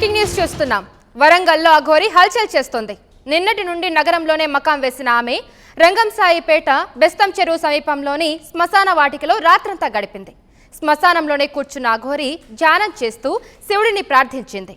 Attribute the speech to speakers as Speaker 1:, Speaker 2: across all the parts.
Speaker 1: Breaking news చూస్తున్నాం. వరంగల్లో అఘోరి హల్చల్ చేస్తోంది. నిన్నటి నుండి నగరంలోనే మకాం వేసిన ఆమె రంగంసాయిపేట బెస్తం చెరువు సమీపంలోని శ్మశాన వాటికలో రాత్రంతా గడిపింది. శ్మశానంలోనే కూర్చున్న అఘోరి ధ్యానం చేస్తూ శివుడిని ప్రార్థించింది.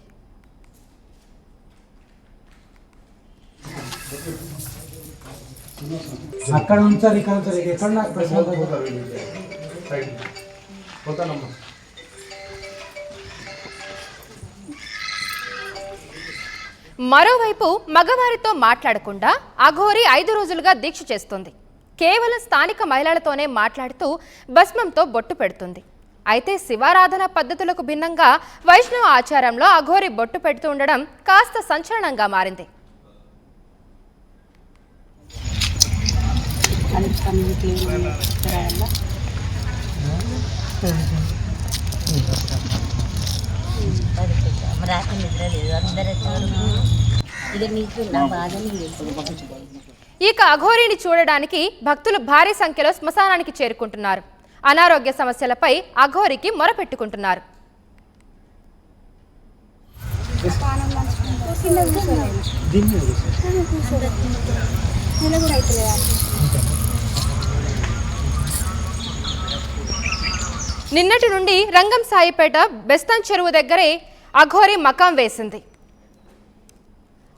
Speaker 1: మరోవైపు మగవారితో మాట్లాడకుండా అఘోరి 5 రోజులుగా దీక్ష చేస్తుంది. కేవలం స్థానిక మహిళలతోనే మాట్లాడుతూ భస్మంతో బొట్టు పెడుతుంది. అయితే శివారాధన పద్ధతులకు భిన్నంగా వైష్ణవ ఆచారంలో అఘోరి బొట్టు పెడుతూ ఉండడం కాస్త సంచలనంగా మారింది. ఇక అఘోరిని చూడడానికి భక్తులు భారీ సంఖ్యలో శ్మశానానికి చేరుకుంటున్నారు. అనారోగ్య సమస్యలపై అఘోరికి మొరపెట్టుకుంటున్నారు. నిన్నటి నుండి రంగంసాయిపేట బెస్తం చెరువు దగ్గరే అఘోరి మకాం వేసింది.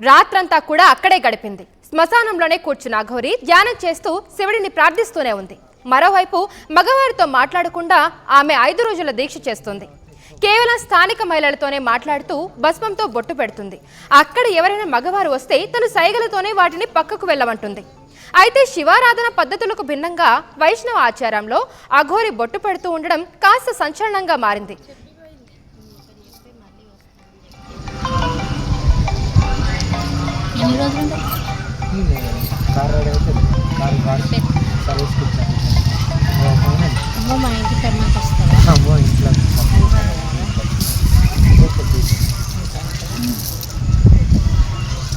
Speaker 1: రాత్రంతా కూడా అక్కడే గడిపింది. శ్మశానంలోనే కూర్చున్న అఘోరి ధ్యానం చేస్తూ శివుడిని ప్రార్థిస్తూనే ఉంది. మరోవైపు మగవారితో మాట్లాడకుండా ఆమె 5 రోజుల దీక్ష చేస్తుంది. కేవలం స్థానిక మహిళలతోనే మాట్లాడుతూ భస్మంతో బొట్టు పెడుతుంది. అక్కడ ఎవరైనా మగవారు వస్తే తను సైగలతోనే వాటిని పక్కకు వెళ్ళమంటుంది. అయితే శివారాధన పద్ధతులకు భిన్నంగా వైష్ణవ ఆచారంలో అఘోరి బొట్టు పెడుతూ ఉండడం కాస్త సంచలనంగా మారింది.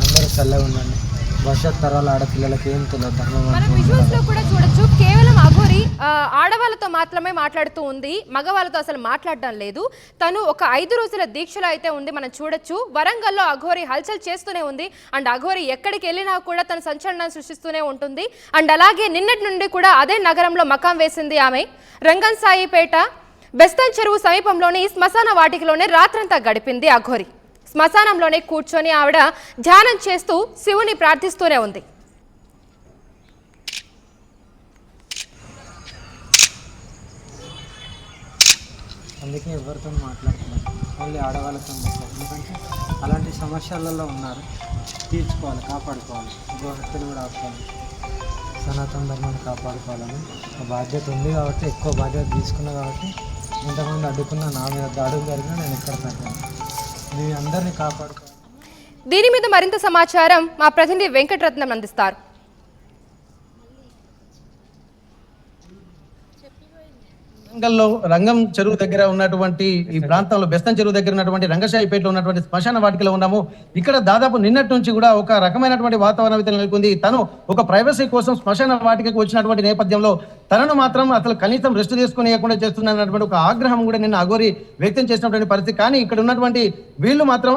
Speaker 2: అందరూ చల్లగా ఉండండి. భవిష్యత్ తరాల ఆడపిల్లలకి ఏం తెలియదు.
Speaker 1: మనం విజువల్స్ లో కూడా చూడొచ్చు. కేవలం అఘోరి ఆడవాళ్ళతో మాత్రమే మాట్లాడుతూ ఉంది. మగవాళ్ళతో అసలు మాట్లాడడం లేదు. తను ఒక 5 రోజుల దీక్షలో అయితే ఉంది. మనం చూడొచ్చు. వరంగల్లో అఘోరి హల్చల్ చేస్తూనే ఉంది. అండ్ అఘోరి ఎక్కడికి వెళ్ళినా కూడా తన సంచలనం సృష్టిస్తూనే ఉంటుంది. అండ్ అలాగే నిన్నటి నుండి కూడా అదే నగరంలో మకాం వేసింది ఆమె. రంగంసాయిపేట బెస్తం చెరువు సమీపంలోని శ్మశాన వాటికలోనే రాత్రంతా గడిపింది అఘోరి. శ్మశానంలోనే కూర్చొని ఆవిడ ధ్యానం చేస్తూ శివుని ప్రార్థిస్తూనే ఉంది.
Speaker 2: అందుకే ఎవరితో మాట్లాడుతున్నారు, ఓన్లీ ఆడవాళ్ళతో మాట్లాడుతున్నారు. ఎందుకంటే అలాంటి సమస్యలలో ఉన్నారు, తీర్చుకోవాలి, కాపాడుకోవాలి. గోహత్యలు కూడా ఆపుకోవాలి, సనాతన ధర్మాన్ని కాపాడుకోవాలని ఒక బాధ్యత ఉంది. కాబట్టి ఎక్కువ బాధ్యత తీసుకున్నా కాబట్టి ఇంతమంది అడ్డుకున్నా నా మీద దాడులు జరిగినా నేను ఎక్కడ తగ్గాను. మీ అందరినీ కాపాడుకోవాలి.
Speaker 1: దీని మీద మరింత సమాచారం మా ప్రతినిధి వెంకటరత్నం అందిస్తారు.
Speaker 3: వరంగల్లో రంగం చెరువు దగ్గర ఉన్నటువంటి ఈ ప్రాంతంలో బెస్తం చెరువు దగ్గర ఉన్నటువంటి రంగశాయిపేటలో ఉన్నటువంటి శ్మశాన వాటికలో ఉన్నాము. ఇక్కడ దాదాపు నిన్నటి నుంచి కూడా ఒక రకమైనటువంటి వాతావరణం అయితే నెలకొంది. తను ఒక ప్రైవసీ కోసం శ్మశాన వాటికకు వచ్చినటువంటి నేపథ్యంలో తనను మాత్రం అసలు కనీసం రెస్ట్ తీసుకునేయకుండా చేస్తున్నటువంటి ఒక ఆగ్రహం కూడా నిన్న అఘోరి వ్యక్తం చేసినటువంటి పరిస్థితి. కానీ ఇక్కడ ఉన్నటువంటి వీళ్ళు మాత్రం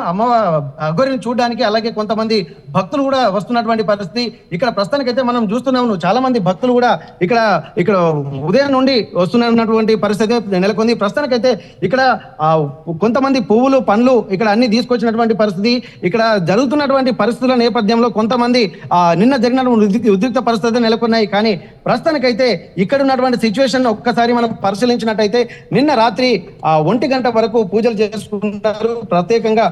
Speaker 3: అఘోరిని చూడడానికి, అలాగే కొంతమంది భక్తులు కూడా వస్తున్నటువంటి పరిస్థితి ఇక్కడ ప్రస్తుతానికైతే మనం చూస్తున్నాము. చాలా మంది భక్తులు కూడా ఇక్కడ ఉదయం నుండి వస్తున్నటువంటి పరిస్థితి నెలకొంది. ప్రస్తుతానికైతే ఇక్కడ కొంతమంది పువ్వులు, పండ్లు ఇక్కడ అన్ని తీసుకొచ్చినటువంటి పరిస్థితి. ఇక్కడ జరుగుతున్నటువంటి పరిస్థితుల నేపథ్యంలో కొంతమంది నిన్న జరిగినటువంటి ఉద్రిక్త పరిస్థితులు నెలకొన్నాయి. కానీ ప్రస్తుతానికైతే ఇక్కడ ఉన్నటువంటి సిచ్యువేషన్ ఒక్కసారి మనం పరిశీలించినట్టయితే నిన్న రాత్రి 1 గంట వరకు పూజలు చేసుకుంటారు. ప్రత్యేకంగా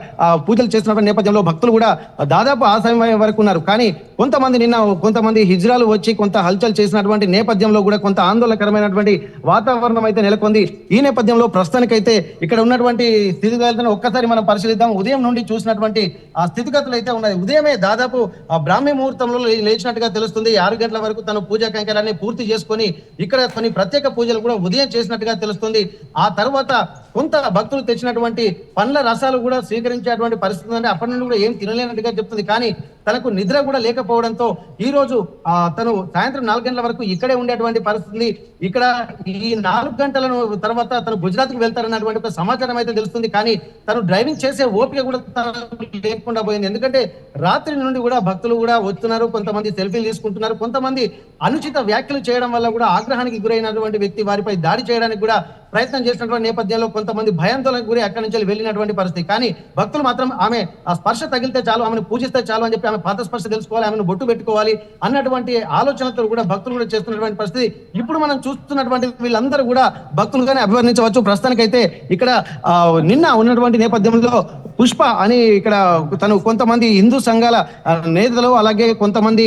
Speaker 3: పూజలు చేస్తున్నటువంటి నేపథ్యంలో భక్తులు కూడా దాదాపు ఆ సమయం వరకు ఉన్నారు. కానీ కొంతమంది హిజ్రాలు వచ్చి కొంత హల్చల్ చేసినటువంటి నేపథ్యంలో కూడా కొంత ఆందోళనకరమైనటువంటి వాతావరణం అయితే నెలకొంది. ఈ నేపథ్యంలో ప్రస్తుతానికైతే ఇక్కడ ఉన్నటువంటి స్థితిగతులను ఒక్కసారి మనం పరిశీలిద్దాం. ఉదయం నుండి చూసినటువంటి ఆ స్థితిగతులు అయితే ఉన్నాయి. ఉదయమే దాదాపు బ్రాహ్మీ ముహూర్తంలో లేచినట్టుగా తెలుస్తుంది. 6 గంటల వరకు తను పూజా కైంకర్యాన్ని పూర్తి చేసుకొని ఇక్కడ కొన్ని ప్రత్యేక పూజలు కూడా ఉదయం చేసినట్టుగా తెలుస్తుంది. ఆ తర్వాత కొంత భక్తులు తెచ్చినటువంటి పండ్ల రసాలు కూడా స్వీకరించేటువంటి పరిస్థితి ఉందంటే అప్పటి నుండి కూడా ఏం తినలేనట్టుగా చెప్తుంది. కానీ తనకు నిద్ర కూడా లేకపోవడంతో ఈ రోజు తను సాయంత్రం 4 గంటల వరకు ఇక్కడే ఉండేటువంటి పరిస్థితి. ఇక్కడ ఈ 4 గంటల తర్వాత తను గుజరాత్ కు వెళ్తారన్నటువంటి ఒక సమాచారం అయితే తెలుస్తుంది. కానీ తను డ్రైవింగ్ చేసే ఓపిక కూడా లేకుండా పోయింది. ఎందుకంటే రాత్రి నుండి కూడా భక్తులు కూడా వస్తున్నారు, కొంతమంది సెల్ఫీలు తీసుకుంటున్నారు, కొంతమంది అనుచిత వ్యాఖ్యలు చేయడం వల్ల కూడా ఆగ్రహానికి గురైనటువంటి వ్యక్తి వారిపై దాడి చేయడానికి కూడా ప్రయత్నం చేసినటువంటి నేపథ్యంలో కొంతమంది భయాందోళనకు గురి అక్కడి నుంచి వెళ్ళినటువంటి పరిస్థితి. కానీ భక్తులు మాత్రం ఆమె ఆ స్పర్శ తగిలితే చాలు, ఆమెను పూజిస్తే చాలు అని చెప్పి ఆమె పాత స్పర్శ తెలుసుకోవాలి, ఆమెను బొట్టు పెట్టుకోవాలి అన్నటువంటి ఆలోచనతో కూడా భక్తులు కూడా చేస్తున్నటువంటి పరిస్థితి. ఇప్పుడు మనం చూస్తున్నటువంటి వీళ్ళందరూ కూడా భక్తులుగానే అభివర్ణించవచ్చు. ప్రస్తుతానికైతే ఇక్కడ నిన్న ఉన్నటువంటి నేపథ్యంలో పుష్ప అని ఇక్కడ తను కొంతమంది హిందూ సంఘాల నేతలు అలాగే కొంతమంది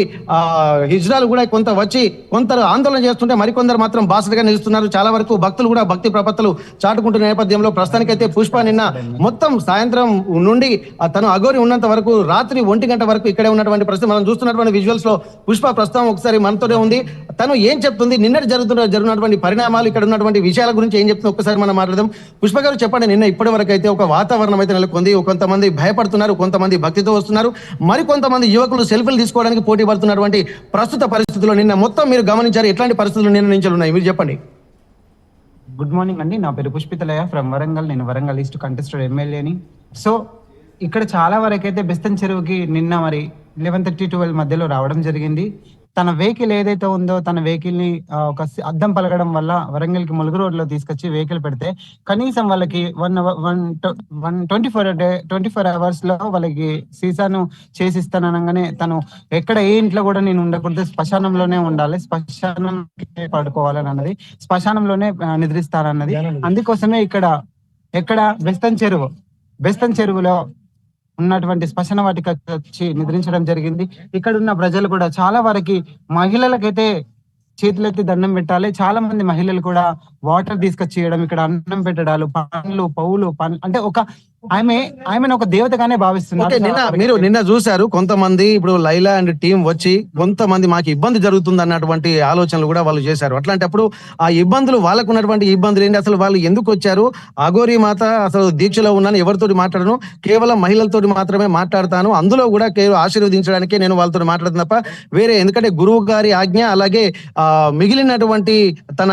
Speaker 3: హిజ్రాలు కూడా కొంత వచ్చి కొందరు ఆందోళన చేస్తుంటే మరికొందరు మాత్రం బాసటగా నిలుస్తున్నారు. చాలా వరకు భక్తులు కూడా భక్తి ప్రపత్తులు చాటుకుంటున్న నేపథ్యంలో ప్రస్తుతానికైతే పుష్ప నిన్న మొత్తం సాయంత్రం నుండి తను అఘోరి ఉన్నంత వరకు రాత్రి 1 గంట వరకు ఇక్కడే ఉన్నటువంటి పరిస్థితి మనం చూస్తున్నటువంటి విజువల్స్ లో పుష్ప ప్రస్తుతం ఒకసారి మనతోనే ఉంది. తను ఏం చెప్తుంది, నిన్నటి జరుగుతున్నటువంటి పరిణామాలు, ఇక్కడ ఉన్నటువంటి విషయాల గురించి ఏం చెప్తుంది ఒక్కసారి మనం మాట్లాడదాం. పుష్ప గారు చెప్పండి, నిన్న ఇప్పటి వరకు అయితే ఒక వాతావరణం అయితే నెలకొంది. కొంతమంది భయపడుతున్నారు, కొంతమంది భక్తితో వస్తున్నారు, మరికొంతమంది యువకులు సెల్ఫీలు తీసుకోవడానికి పోటీ పడుతున్నటువంటి ప్రస్తుత పరిస్థితుల్లో నిన్న మొత్తం మీరు గమనించారు. ఎట్లాంటి పరిస్థితులు నిన్న నుంచి ఉన్నాయి మీరు చెప్పండి.
Speaker 4: గుడ్ మార్నింగ్ అండి, నా పేరు పుష్పితలయ ఫ్రమ్ వరంగల్. నేను వరంగల్ ఈస్ట్ కంటెస్టెడ్ ఎమ్మెల్యేని. సో ఇక్కడ చాలా వరకు అయితే బెస్తన్ చెరువుకి నిన్న మరి 11:30-12 మధ్యలో రావడం జరిగింది. తన వెహికల్ ఏదైతే ఉందో తన వెహికల్ ని ఒక అద్దం పలగడం వల్ల వరంగల్ కి ములుగు రోడ్ లో తీసుకొచ్చి వెహికల్ పెడితే కనీసం వాళ్ళకి 24 అవర్స్ లో వాళ్ళకి సీసాను చేసిస్తాననగానే తను ఎక్కడ ఏ ఇంట్లో కూడా నేను ఉండకూడదు, శ్మశానంలోనే ఉండాలి, శ్మశానం పడుకోవాలని అన్నది, శ్మశానంలోనే నిద్రిస్తానన్నది. అందుకోసమే ఎక్కడ బెస్తన్ చెరువులో ఉన్నటువంటి శ్మశాన వాటికి వచ్చి నిద్రించడం జరిగింది. ఇక్కడ ఉన్న ప్రజలు కూడా చాలా వరకు మహిళలకైతే చేతులెత్తి దండం పెట్టాలి. చాలా మంది మహిళలు కూడా వాటర్ తీసుకొచ్చి ఇవ్వడం, ఇక్కడ అన్నం పెట్టడాలు, పండ్లు పౌలు అంటే ఆమెను ఒక దేవతగానే భావిస్తున్నారు.
Speaker 3: మీరు నిన్న చూశారు కొంతమంది ఇప్పుడు లైలా అండ్ టీం వచ్చి కొంతమంది మాకు ఇబ్బంది జరుగుతుంది అన్నటువంటి ఆలోచనలు కూడా వాళ్ళు చేశారు. అట్లాంటప్పుడు ఆ ఇబ్బందులు వాళ్ళకు ఉన్నటువంటి ఇబ్బందులు ఏంటి, అసలు వాళ్ళు ఎందుకు వచ్చారు, అఘోరి మాత అసలు దీక్షలో ఉన్నాను, ఎవరితోటి మాట్లాడను, కేవలం మహిళలతో మాత్రమే మాట్లాడతాను, అందులో కూడా కేవలం ఆశీర్వదించడానికే నేను వాళ్ళతో మాట్లాడుతున్నా తప్ప వేరే, ఎందుకంటే గురువు గారి ఆజ్ఞ అలాగే మిగిలినటువంటి తన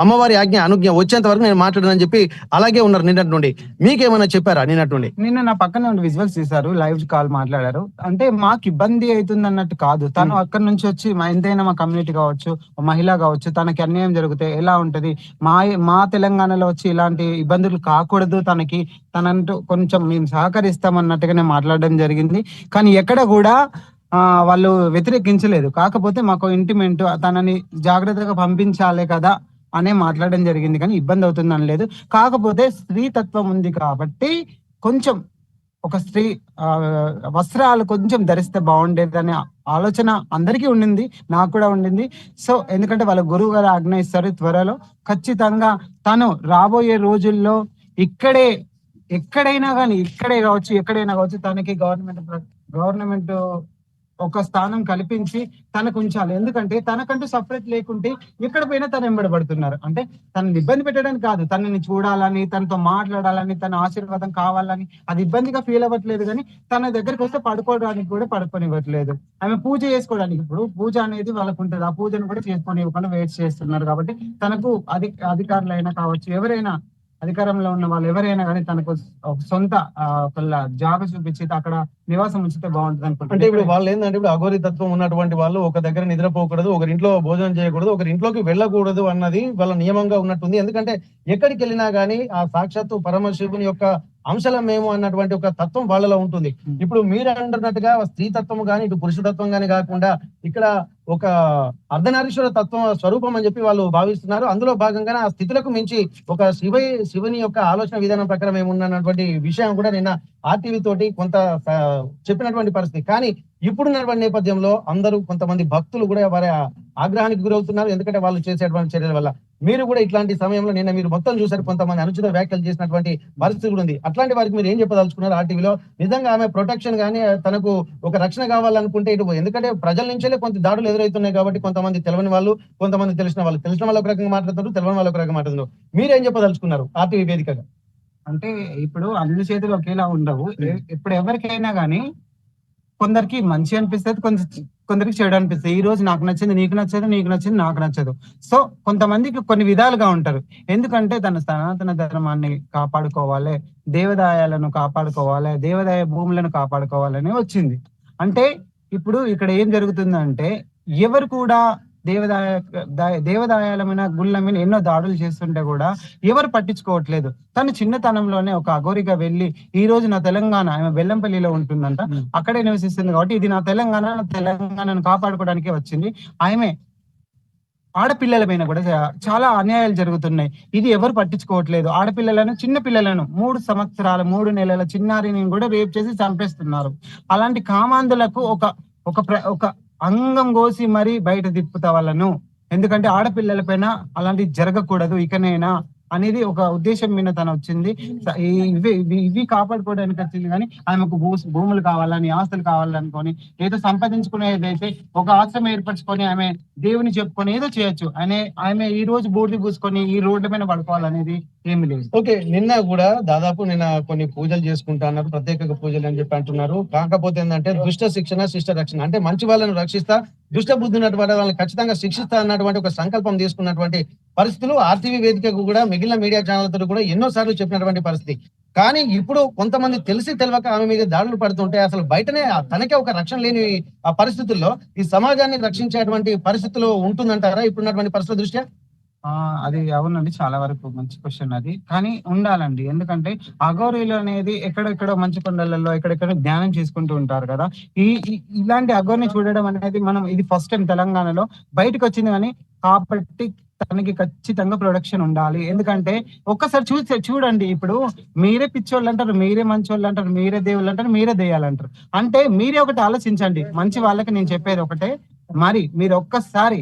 Speaker 3: అమ్మవారి ఆజ్ఞ అనుజ్ఞ వచ్చేంత వరకు నేను మాట్లాడనని చెప్పి అలాగే ఉన్నారు నిన్నటి నుండి. మీకేమైనా చెప్పారా నిన్నటి నుండి?
Speaker 4: నిన్న నా పక్కన విజువల్స్ తీశారు, లైవ్ కాల్ మాట్లాడారు. అంటే మాకు ఇబ్బంది అవుతుంది అన్నట్టు కాదు, తను అక్కడి నుంచి వచ్చి ఎంతైనా మా కమ్యూనిటీ కావచ్చు, మహిళ కావచ్చు, తనకి అన్యాయం జరిగితే ఎలా ఉంటది, మా తెలంగాణలో వచ్చి ఇలాంటి ఇబ్బందులు కాకూడదు, తనంటూ కొంచెం మేము సహకరిస్తామన్నట్టుగానే మాట్లాడడం జరిగింది. కానీ ఎక్కడ కూడా వాళ్ళు వ్యతిరేకించలేదు. కాకపోతే మాకు ఇంటిమెంట్ తనని జాగ్రత్తగా పంపించాలి కదా అనే మాట్లాడడం జరిగింది, కానీ ఇబ్బంది అవుతుంది అనలేదు. కాకపోతే స్త్రీ తత్వం ఉంది కాబట్టి కొంచెం ఒక స్త్రీ వస్త్రాలు కొంచెం ధరిస్తే బాగుండేది అనే ఆలోచన అందరికీ ఉండింది, నాకు కూడా ఉండింది. సో ఎందుకంటే వాళ్ళ గురువు గారు ఆజ్ఞ ఇస్తారు త్వరలో. ఖచ్చితంగా తను రాబోయే రోజుల్లో ఎక్కడైనా కావచ్చు తనకి గవర్నమెంట్ ఒక స్థానం కల్పించి తనకు ఉంచాలి. ఎందుకంటే తనకంటూ సపరేట్ లేకుంటే ఎక్కడ పోయినా తను వెంబడబడుతున్నారు. అంటే తనని ఇబ్బంది పెట్టడానికి కాదు, తనని చూడాలని, తనతో మాట్లాడాలని, తన ఆశీర్వాదం కావాలని, అది ఇబ్బందిగా ఫీల్ అవ్వట్లేదు. కానీ తన దగ్గరికి వస్తే పడుకోవడానికి కూడా పడుకోనివ్వట్లేదు. ఆమె పూజ చేసుకోవడానికి, ఇప్పుడు పూజ అనేది వాళ్ళకు ఉంటుంది, ఆ పూజను కూడా చేసుకోనివ్వకుండా వెయిట్ చేస్తున్నారు. కాబట్టి తనకు అధికారులైనా కావచ్చు, ఎవరైనా అధికారంలో ఉన్న వాళ్ళు ఎవరైనా కానీ తనకు సొంత జాగ చూపించి అక్కడ నివాసం ఉంచితే బాగుంటుంది అనుకుంటున్నాను.
Speaker 3: అంటే ఇప్పుడు వాళ్ళు ఏంటంటే ఇప్పుడు అఘోరి తత్వం ఉన్నటువంటి వాళ్ళు ఒక దగ్గర నిద్రపోకూడదు, ఒకరింట్లో భోజనం చేయకూడదు, ఒకరింట్లోకి వెళ్ళకూడదు అన్నది వాళ్ళ నియమంగా ఉన్నట్టుంది. ఎందుకంటే ఎక్కడికి వెళ్ళినా గానీ ఆ సాక్షాత్తు పరమశివుని యొక్క అంశలమేమో అన్నటువంటి ఒక తత్వం వాళ్ళలో ఉంటుంది. ఇప్పుడు మీరు అంటున్నట్టుగా స్త్రీ తత్వం గానీ ఇటు పురుష తత్వం గానీ కాకుండా ఇక్కడ ఒక అర్ధనారీశ్వర తత్వం స్వరూపం అని చెప్పి వాళ్ళు భావిస్తున్నారు. అందులో భాగంగానే ఆ స్థితులకు మించి ఒక శివుని యొక్క ఆలోచన విధానం ప్రకారం ఏమున్నటువంటి విషయం కూడా నిన్న RTV తోటి కొంత చెప్పినటువంటి పరిస్థితి. కానీ ఇప్పుడున్నటువంటి నేపథ్యంలో అందరూ కొంతమంది భక్తులు కూడా వారి ఆగ్రహానికి గురవుతున్నారు, ఎందుకంటే వాళ్ళు చేసేటువంటి చర్యల వల్ల. మీరు కూడా ఇట్లాంటి సమయంలో నిన్న మీరు మొత్తం చూసారు, కొంతమంది అనుచిత వ్యాఖ్యలు చేసినటువంటి పరిస్థితి కూడా ఉంది. అట్లాంటి వారికి మీరు ఏం చెప్పదలుచుకున్నారు RTVలో? నిజంగా ఆమె ప్రొటెక్షన్ కానీ తనకు ఒక రక్షణ కావాలనుకుంటే ఇటు, ఎందుకంటే ప్రజల నుంచే కొంత దాడులు ఎదురవుతున్నాయి కాబట్టి కొంతమంది తెలియని వాళ్ళు, కొంతమంది తెలిసిన వాళ్ళు ఒక రకంగా మాట్లాడుతున్నారు, తెలియని వాళ్ళు ఒక రకంగా మాట్లాడుతున్నారు. మీరేం చెప్పదలుచుకున్నారు RTV వేదికగా?
Speaker 4: అంటే ఇప్పుడు అన్ని చేతులు ఒకేలా ఉండవు. ఇప్పుడు ఎవరికైనా గానీ కొందరికి మంచి అనిపిస్తది. కొందరికి చెడు అనిపిస్తది. ఈ రోజు నాకు నచ్చింది నీకు నచ్చదు. నీకు నచ్చింది నాకు నచ్చదు. సో కొంతమందికి కొన్ని విధాలుగా ఉంటారు. ఎందుకంటే తన సనాతన ధర్మాన్ని కాపాడుకోవాలి, దేవాదాయాలను కాపాడుకోవాలి, దేవాదాయ భూములను కాపాడుకోవాలని వచ్చింది. అంటే ఇప్పుడు ఇక్కడ ఏం జరుగుతుందంటే ఎవరు కూడా దేవాదాయాలమైన గుళ్ళ మీద ఎన్నో దాడులు చేస్తుంటే కూడా ఎవరు పట్టించుకోవట్లేదు. తను చిన్నతనంలోనే ఒక అఘోరిగా వెళ్ళి ఈ రోజు నా తెలంగాణ, ఆమె బెల్లంపల్లిలో ఉంటుందంట, అక్కడే నివసిస్తుంది కాబట్టి ఇది నా తెలంగాణను కాపాడుకోవడానికే వచ్చింది. ఆమె ఆడపిల్లల పైన కూడా చాలా అన్యాయాలు జరుగుతున్నాయి. ఇది ఎవరు పట్టించుకోవట్లేదు. ఆడపిల్లలను, చిన్న పిల్లలను 3 సంవత్సరాల 3 నెలల చిన్నారిని కూడా రేప్ చేసి చంపేస్తున్నారు. అలాంటి కామాంధులకు ఒక అంగం కోసి మరీ బయట తిప్పుతా వాళ్ళను. ఎందుకంటే ఆడపిల్లల పైన అలాంటివి జరగకూడదు ఇకనైనా అనేది ఒక ఉద్దేశం మీద తను వచ్చింది. ఇవి కాపాడుకోవడానికి వచ్చింది. కానీ ఆమెకు భూములు కావాలని, ఆస్తులు కావాలనుకొని ఏదో సంపాదించుకునేదైతే ఒక ఆశ్రమం ఏర్పరచుకొని ఆమె దేవుని చెప్పుకొని ఏదో చేయొచ్చు. ఆమె ఈ రోజు బూడిద పూసుకొని ఈ రోడ్ల మీద పడుకోవాలనేది ఏమి లేదు.
Speaker 3: ఓకే, నిన్న కూడా దాదాపు నిన్న కొన్ని పూజలు చేసుకుంటా అన్నారు, ప్రత్యేక పూజలు అని చెప్పి అంటున్నారు. కాకపోతే ఏంటంటే దుష్ట శిక్షణ శిష్ట రక్షణ, అంటే మంచి వాళ్ళని రక్షిస్తా, దుష్ట బుద్ధి ఉన్నటువంటి వాళ్ళని ఖచ్చితంగా శిక్షిస్తా అన్నటువంటి ఒక సంకల్పం తీసుకున్నటువంటి పరిస్థితులు ఆర్టీవీ వేదికకు కూడా మిగిలిన మీడియా ఛానళ్లతో కూడా ఎన్నో సార్లు చెప్పినటువంటి పరిస్థితి. కానీ ఇప్పుడు కొంతమంది తెలిసి తెలియక ఆమె మీద దాడులు పడుతుంటే అసలు బయటనే తనకే ఒక రక్షణ లేని ఆ పరిస్థితుల్లో ఈ సమాజాన్ని రక్షించేటువంటి పరిస్థితులు ఉంటుందంటారా ఇప్పుడున్నటువంటి పరిస్థితుల దృష్ట్యా?
Speaker 4: అది అవునండి, చాలా వరకు మంచి క్వశ్చన్ అది. కానీ ఉండాలండి, ఎందుకంటే అఘోరీలు అనేది ఎక్కడెక్కడో మంచి కొండలలో ఎక్కడెక్కడో ధ్యానం చేసుకుంటూ ఉంటారు కదా. ఇలాంటి అఘోరిని చూడడం అనేది మనం ఇది ఫస్ట్ టైం తెలంగాణలో బయటకు వచ్చింది. కానీ కాబట్టి తనకి ఖచ్చితంగా ప్రొడక్షన్ ఉండాలి. ఎందుకంటే ఒక్కసారి చూడండి, ఇప్పుడు మీరే పిచ్చోళ్ళు అంటారు, మీరే మంచోళ్ళు అంటారు, మీరే దేవుళ్ళు అంటారు, మీరే దెయ్యాలంటారు. అంటే మీరే ఒకటి ఆలోచించండి. మంచి వాళ్ళకి నేను చెప్పేది ఒకటే, మరి మీరు ఒక్కసారి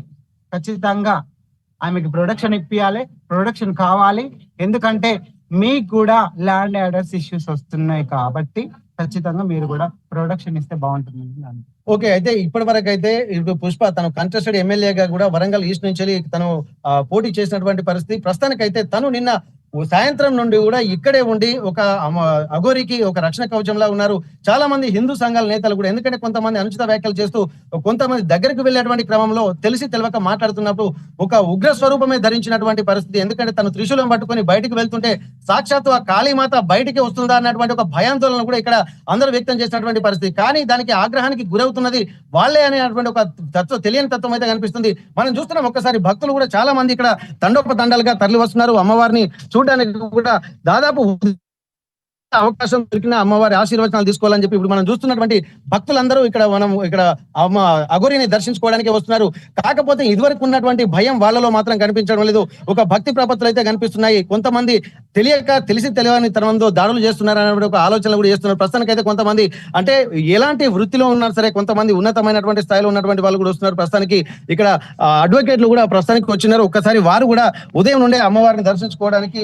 Speaker 4: ఖచ్చితంగా ఆమెకి ప్రొడక్షన్ ఇప్పియాలి, ప్రొడక్షన్ కావాలి. ఎందుకంటే మీకు కూడా ల్యాండ్ ఆర్డర్స్ ఇష్యూస్ వస్తున్నాయి కాబట్టి ఖచ్చితంగా మీరు కూడా ప్రొడక్షన్ ఇస్తే బాగుంటుంది.
Speaker 3: ఓకే, అయితే ఇప్పటి వరకు అయితే ఇప్పుడు పుష్ప తను కంటెస్టెడ్ ఎమ్మెల్యేగా కూడా వరంగల్ ఈస్ట్ నుంచి తను పోటీ చేసినటువంటి పరిస్థితి. ప్రస్తుతానికైతే తను నిన్న సాయంత్రం నుండి కూడా ఇక్కడే ఉండి ఒక అఘోరికి ఒక రక్షణ కవచంలా ఉన్నారు. చాలా మంది హిందూ సంఘాల నేతలు కూడా, ఎందుకంటే కొంతమంది అనుచిత వ్యాఖ్యలు చేస్తూ కొంతమంది దగ్గరికి వెళ్ళేటువంటి క్రమంలో తెలిసి తెలియక మాట్లాడుతున్నప్పుడు ఒక ఉగ్ర స్వరూపమే ధరించినటువంటి పరిస్థితి. ఎందుకంటే తను త్రిశూలం పట్టుకొని బయటకు వెళ్తుంటే సాక్షాత్తు ఆ కాళీమాత బయటికి వస్తుందా అన్నటువంటి ఒక భయాందోళన కూడా ఇక్కడ అందరూ వ్యక్తం చేసినటువంటి పరిస్థితి. కానీ దానికి ఆగ్రహానికి గురవుతున్నది వాళ్ళే అనేటువంటి ఒక తెలియని తత్వం అయితే కనిపిస్తుంది. మనం చూస్తున్నాం, ఒక్కసారి భక్తులు కూడా చాలా మంది ఇక్కడ తండోపతండాలుగా తరలి వస్తున్నారు. అమ్మవారిని చూడడానికి కూడా దాదాపు అవకాశం దొరికిన అమ్మవారి ఆశీర్వచనాలు తీసుకోవాలని చెప్పి ఇప్పుడు మనం చూస్తున్నటువంటి భక్తులందరూ ఇక్కడ అఘోరిని దర్శించుకోవడానికి వస్తున్నారు. కాకపోతే ఇదివరకు ఉన్నటువంటి భయం వాళ్ళలో మాత్రం కనిపించడం లేదు. ఒక భక్తి ప్రపత్తులు అయితే కనిపిస్తున్నాయి. కొంతమంది తెలిసి తెలియని తనంలో దాడులు చేస్తున్నారు అనే ఒక ఆలోచనలు కూడా చేస్తున్నారు. ప్రస్తుతానికి అయితే కొంతమంది అంటే ఎలాంటి వృత్తిలో ఉన్నారు సరే, కొంతమంది ఉన్నతమైనటువంటి స్థాయిలో ఉన్నటువంటి వాళ్ళు కూడా వస్తున్నారు. ప్రస్తుతానికి ఇక్కడ అడ్వకేట్లు కూడా ప్రస్తుతానికి వచ్చినారు. ఒక్కసారి వారు కూడా ఉదయం నుండే అమ్మవారిని దర్శించుకోవడానికి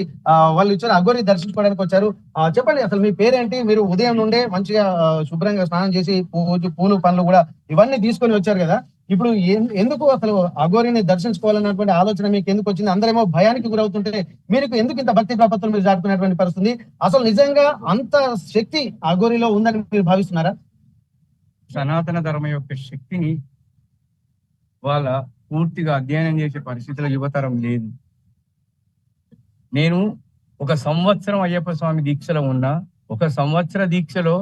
Speaker 3: వాళ్ళు ఇచ్చిన అఘోరిని దర్శించుకోవడానికి వచ్చారు. చెప్పండి, అసలు మీ పేరేంటి? మీరు ఉదయం నుండే మంచిగా శుభ్రంగా స్నానం చేసి పూలు పండ్లు కూడా ఇవన్నీ తీసుకొని వచ్చారు కదా. ఇప్పుడు ఎందుకు అసలు అఘోరిని దర్శించుకోవాలన్నటువంటి ఆలోచన మీకు ఎందుకు వచ్చింది? అందరేమో భయానికి గురవుతుంటే మీరు ఎందుకు ఇంత భక్తి ప్రపత్తులు మీరు దాటుకునేటువంటి పరిస్థితి? అసలు నిజంగా అంత శక్తి అఘోరిలో ఉందని మీరు భావిస్తున్నారా?
Speaker 5: సనాతన ధర్మం యొక్క శక్తిని వాళ్ళ పూర్తిగా అధ్యయనం చేసే పరిస్థితుల్లో యువతరం లేదు. నేను 1 సంవత్సరం అయ్యప్ప స్వామి దీక్షలో ఉన్నా, 1 సంవత్సర దీక్షలో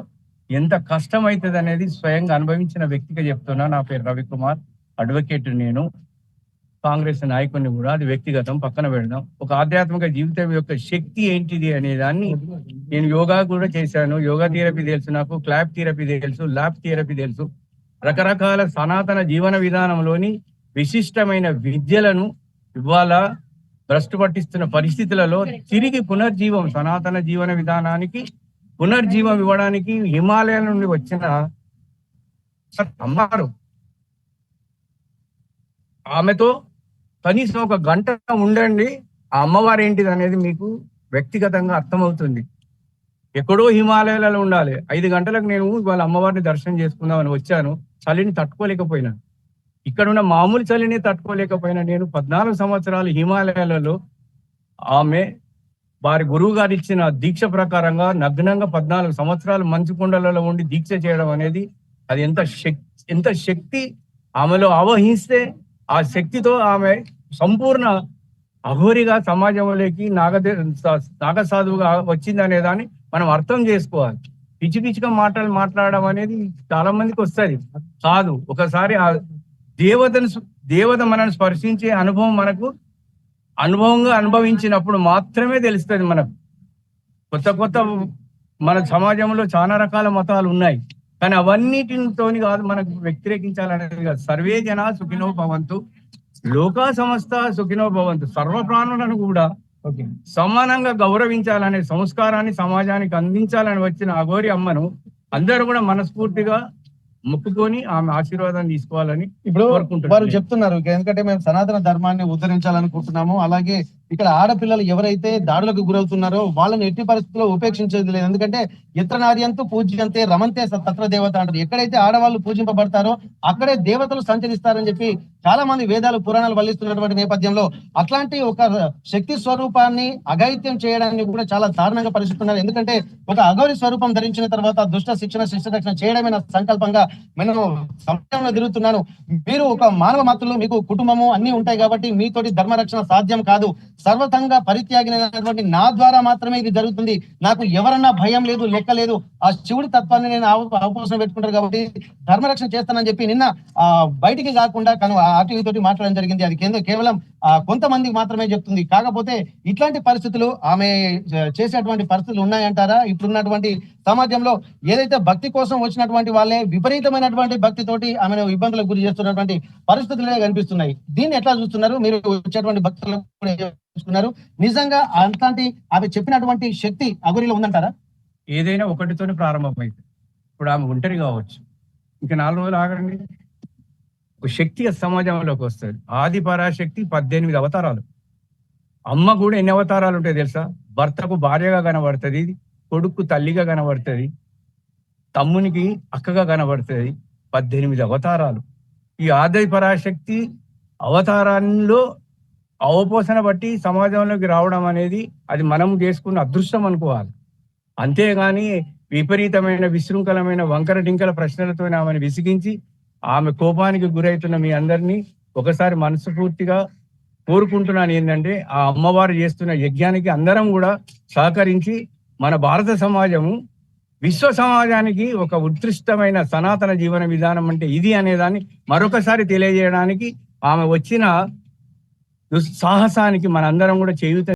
Speaker 5: ఎంత కష్టం అవుతుంది అనేది స్వయంగా అనుభవించిన వ్యక్తిగా చెప్తున్నా. నా పేరు రవికుమార్, అడ్వకేట్. నేను కాంగ్రెస్ నాయకుడిని కూడా. అది వ్యక్తిగతం పక్కన పెడదాం. ఒక ఆధ్యాత్మిక జీవితం యొక్క శక్తి ఏంటిది అనే దాన్ని నేను యోగా కూడా చేశాను. యోగా థెరపీ తెలుసు నాకు, క్లాప్ థెరపీ తెలుసు, ల్యాబ్ థెరపీ తెలుసు. రకరకాల సనాతన జీవన విధానంలోని విశిష్టమైన విద్యలను ఇవాళ భ్రష్టు పట్టిస్తున్న పరిస్థితులలో తిరిగి పునర్జీవం, సనాతన జీవన విధానానికి పునర్జీవం ఇవ్వడానికి హిమాలయాల నుండి వచ్చిన అమ్మవారు, ఆమెతో కనీసం 1 గంట ఉండండి. ఆ అమ్మవారు ఏంటిది అనేది మీకు వ్యక్తిగతంగా అర్థమవుతుంది. ఎక్కడో హిమాలయాలలో ఉండాలి. 5 గంటలకు నేను వాళ్ళ అమ్మవారిని దర్శనం చేసుకుందామని వచ్చాను. చలిని తట్టుకోలేకపోయినా, ఇక్కడున్న మామూలు చలిని తట్టుకోలేకపోయినా నేను 14 సంవత్సరాలు హిమాలయాలలో ఆమె వారి గురువు గారు ఇచ్చిన దీక్ష ప్రకారంగా నగ్నంగా 14 సంవత్సరాలు మంచు కుండలలో ఉండి దీక్ష చేయడం అనేది అది ఎంత శక్తి ఆమెలో ఆవహిస్తే ఆ శక్తితో ఆమె సంపూర్ణ అఘోరిగా సమాజంలోకి నాగసాధువుగా వచ్చింది అనే దాన్ని మనం అర్థం చేసుకోవాలి. పిచ్చి పిచ్చిగా మాట్లాడడం అనేది చాలా మందికి వస్తుంది కాదు. ఒకసారి ఆ దేవత మనల్ని స్పర్శించే అనుభవం మనకు అనుభవంగా అనుభవించినప్పుడు మాత్రమే తెలుస్తుంది. మనకు కొత్త మన సమాజంలో చాలా రకాల మతాలు ఉన్నాయి, కానీ అవన్నిటితోని కాదు మనకు వ్యతిరేకించాలనేది కాదు. సర్వే జన సుఖినో భవంతు, లోకా సమస్త సుఖినో భవంతు. సర్వ ప్రాణులను కూడా సమానంగా గౌరవించాలనే సంస్కారాన్ని సమాజానికి అందించాలని వచ్చిన అఘోరి అమ్మను అందరూ కూడా మనస్ఫూర్తిగా మొక్కుకొని ఆమె ఆశీర్వాదాన్ని తీసుకోవాలని
Speaker 3: ఇప్పుడు
Speaker 5: కోరుకుంటున్నాను.
Speaker 3: వారు చెప్తున్నారు, ఎందుకంటే మేము సనాతన ధర్మాన్ని ఉద్ధరించాలనుకుంటున్నాము, అలాగే ఇక్కడ ఆడపిల్లలు ఎవరైతే దాడులకు గురవుతున్నారో వాళ్ళని ఎట్టి పరిస్థితుల్లో ఉపేక్షించేది లేదు. ఎందుకంటే ఎత్ర నార్యంతు పూజ్యంతే రమంతే తత్ర దేవత అంటారు. ఎక్కడైతే ఆడవాళ్ళు పూజింపబడతారో అక్కడే దేవతలు సంచరిస్తారని చెప్పి చాలా మంది వేదాలు పురాణాలు వల్లిస్తున్నటువంటి నేపథ్యంలో అట్లాంటి ఒక శక్తి స్వరూపాన్ని అఘాయిత్యం చేయడాన్ని కూడా చాలా దారుణంగా పరిస్థితున్నారు. ఎందుకంటే ఒక అఘోరి స్వరూపం ధరించిన తర్వాత దుష్ట శిక్షణ శిష్ట రక్షణ చేయడమే నా సంకల్పంగా నేను సమాజంలో తిరుగుతున్నాను. మీరు ఒక మానవ మాత్రులు, మీకు కుటుంబము అన్ని ఉంటాయి కాబట్టి మీతోటి ధర్మరక్షణ సాధ్యం కాదు. సర్వతంగా పరిత్యాగినటువంటి నా ద్వారా మాత్రమే ఇది జరుగుతుంది. నాకు ఎవరన్నా భయం లేదు, లెక్క లేదు. ఆ శివుడి తత్వాన్ని నేను అవపోసన పెట్టుకుంటారు కాబట్టి ధర్మరక్షణ చేస్తానని చెప్పి నిన్న బయటికి కాకుండా ఆర్టీవీ తోటి మాట్లాడడం జరిగింది. అది కేవలం కొంతమందికి మాత్రమే చెప్తుంది. కాకపోతే ఇట్లాంటి పరిస్థితులు ఆమె చేసేటువంటి పరిస్థితులు ఉన్నాయంటారా? ఇప్పుడున్నటువంటి సమాజంలో ఏదైతే భక్తి కోసం వచ్చినటువంటి వాళ్ళే విపరీతమైనటువంటి భక్తితోటి ఆమెను ఇబ్బందులకు గురి చేస్తున్నటువంటి పరిస్థితులే కనిపిస్తున్నాయి. దీన్ని ఎట్లా చూస్తున్నారు? మీరు వచ్చేటువంటి భక్తులు చూస్తున్నారు, నిజంగా అలాంటి ఆమె చెప్పినటువంటి శక్తి అఘోరిలో ఉందంటారా?
Speaker 5: ఏదైనా ఒకటితోనే ప్రారంభమైంది. ఇప్పుడు ఆమె ఒంటరి కావచ్చు, ఇంకా 4 రోజులు ఆగండి, ఒక శక్తి సమాజంలోకి వస్తుంది. ఆది పరాశక్తి 18 అవతారాలు. అమ్మ కూడా ఎన్ని అవతారాలు ఉంటాయి తెలుసా? భర్తకు భార్యగా కనబడుతుంది, కొడుకు తల్లిగా కనబడుతుంది, తమ్మునికి అక్కగా కనబడుతుంది. 18 అవతారాలు. ఈ ఆది పరాశక్తి అవతారాల్లో అవపోసన బట్టి సమాజంలోకి రావడం అనేది అది మనం చేసుకున్న అదృష్టం అనుకోవాలి. అంతేగాని విపరీతమైన విశృంఖలమైన వంకర టింకల ప్రశ్నలతో ఆమెను విసిగించి ఆమె కోపానికి గురైతున్న మీ అందరినీ ఒకసారి మనస్ఫూర్తిగా కోరుకుంటున్నాను ఏంటంటే, ఆ అమ్మవారు చేస్తున్న యజ్ఞానికి అందరం కూడా సహకరించి మన భారత సమాజము విశ్వ సమాజానికి ఒక ఉత్కృష్టమైన సనాతన జీవన విధానం అంటే ఇది అనేదాన్ని మరొకసారి తెలియజేయడానికి ఆమె వచ్చిన సాహసానికి మనందరం కూడా చేయూత